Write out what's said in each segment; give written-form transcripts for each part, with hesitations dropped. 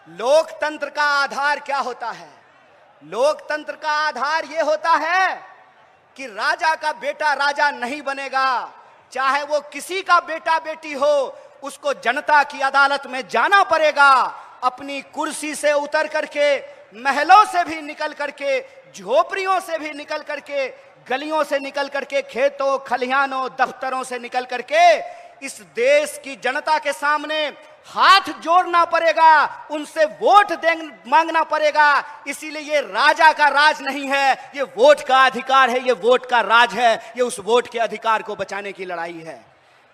लोकतंत्र का आधार क्या होता है? लोकतंत्र का आधार यह होता है कि राजा का बेटा राजा नहीं बनेगा, चाहे वो किसी का बेटा बेटी हो, उसको जनता की अदालत में जाना पड़ेगा। अपनी कुर्सी से उतर करके, महलों से भी निकल करके, झोपड़ियों से भी निकल करके, गलियों से निकल करके, खेतों खलिहानों दफ्तरों से निकल करके इस देश की जनता के सामने हाथ जोड़ना पड़ेगा, उनसे वोट मांगना पड़ेगा। इसीलिए ये राजा का राज नहीं है, ये वोट का अधिकार है, ये वोट का राज है, ये उस वोट के अधिकार को बचाने की लड़ाई है।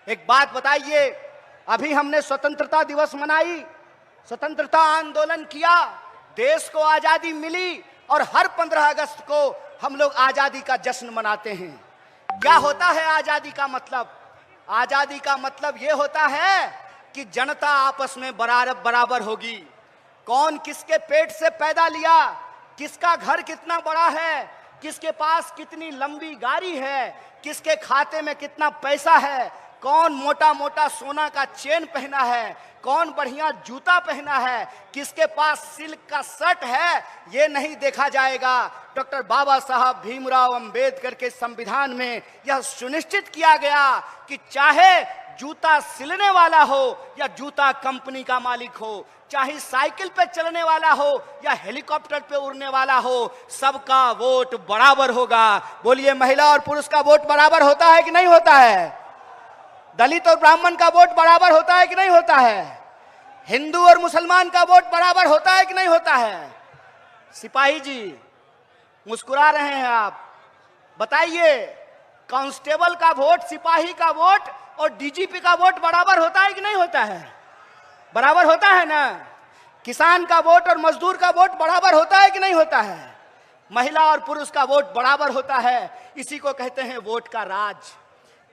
एक बात बताइए, अभी हमने स्वतंत्रता दिवस मनाई, स्वतंत्रता आंदोलन किया, देश को आजादी मिली और हर 15 अगस्त को हम लोग आजादी का जश्न मनाते हैं। क्या होता है आजादी का मतलब? आजादी का मतलब यह होता है कि जनता आपस में बराबर होगी। कौन किसके पेट से पैदा लिया, किसका घर कितना बड़ा है, किसके पास कितनी लंबी गाड़ी है, किसके खाते में कितना पैसा है, कौन मोटा मोटा सोना का चेन पहना है, कौन बढ़िया जूता पहना है, किसके पास सिल्क का शर्ट है, ये नहीं देखा जाएगा। डॉक्टर बाबा साहब भीमराव अंबेडकर के संविधान में यह सुनिश्चित किया गया कि चाहे जूता सिलने वाला हो या जूता कंपनी का मालिक हो, चाहे साइकिल पे चलने वाला हो या हेलीकॉप्टर पे उड़ने वाला हो, सबका वोट बराबर होगा। बोलिए, महिला और पुरुष का वोट बराबर होता है कि नहीं होता है? दलित और ब्राह्मण का वोट बराबर होता है कि नहीं होता है? हिंदू और मुसलमान का वोट बराबर होता है कि नहीं होता है? सिपाही जी मुस्कुरा रहे हैं आप, बताइए, कांस्टेबल का वोट, सिपाही का वोट और डीजीपी का वोट बराबर होता है कि नहीं होता है? बराबर होता है ना? किसान का वोट और मजदूर का वोट बराबर होता है कि नहीं होता है? महिला और पुरुष का वोट बराबर होता है। इसी को कहते हैं वोट का राज।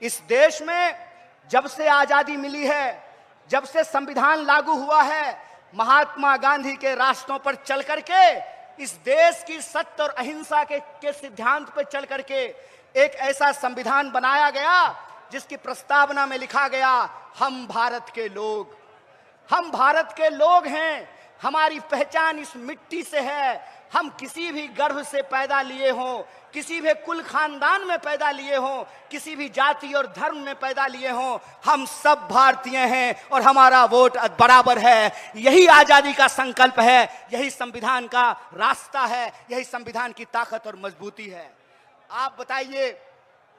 इस देश में जब से आजादी मिली है, जब से संविधान लागू हुआ है, महात्मा गांधी के रास्तों पर चल करके, इस देश की सत्य और अहिंसा के सिद्धांत पर चल करके एक ऐसा संविधान बनाया गया जिसकी प्रस्तावना में लिखा गया, हम भारत के लोग, हम भारत के लोग हैं, हमारी पहचान इस मिट्टी से है। हम किसी भी गर्भ से पैदा लिए हों, किसी भी कुल खानदान में पैदा लिए हों, किसी भी जाति और धर्म में पैदा लिए हों, हम सब भारतीय हैं और हमारा वोट बराबर है। यही आजादी का संकल्प है, यही संविधान का रास्ता है, यही संविधान की ताकत और मजबूती है। आप बताइए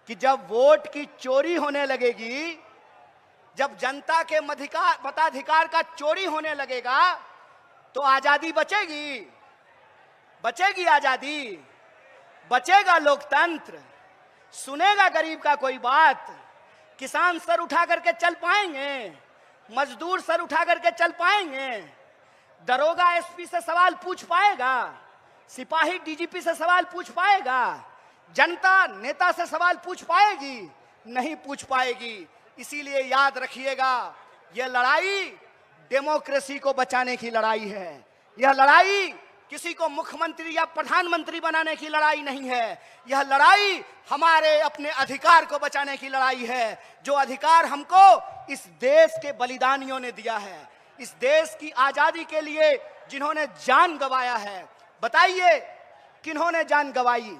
कि जब वोट की चोरी होने लगेगी, जब जनता के मताधिकार का चोरी होने लगेगा, तो आजादी बचेगी? बचेगी आजादी? बचेगा लोकतंत्र? सुनेगा गरीब का कोई बात? किसान सर उठा करके चल पाएंगे? मजदूर सर उठा करके चल पाएंगे? दरोगा एसपी से सवाल पूछ पाएगा? सिपाही डीजीपी से सवाल पूछ पाएगा? जनता नेता से सवाल पूछ पाएगी? नहीं पूछ पाएगी। इसीलिए याद रखिएगा, यह लड़ाई डेमोक्रेसी को बचाने की लड़ाई है। यह लड़ाई किसी को मुख्यमंत्री या प्रधानमंत्री बनाने की लड़ाई नहीं है। यह लड़ाई हमारे अपने अधिकार को बचाने की लड़ाई है, जो अधिकार हमको इस देश के बलिदानियों ने दिया है, इस देश की आजादी के लिए जिन्होंने जान गंवाया है। बताइए, किन्होंने जान गंवाई?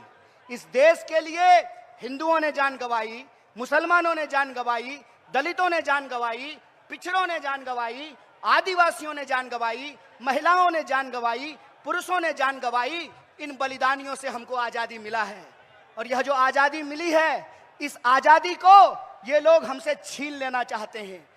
इस देश के लिए हिंदुओं ने जान गंवाई, मुसलमानों ने जान गंवाई, दलितों ने जान गंवाई, पिछड़ों ने जान गंवाई, आदिवासियों ने जान गंवाई, महिलाओं ने जान गंवाई, पुरुषों ने जान गंवाई। इन बलिदानियों से हमको आजादी मिला है, और यह जो आजादी मिली है, इस आजादी को ये लोग हमसे छीन लेना चाहते हैं।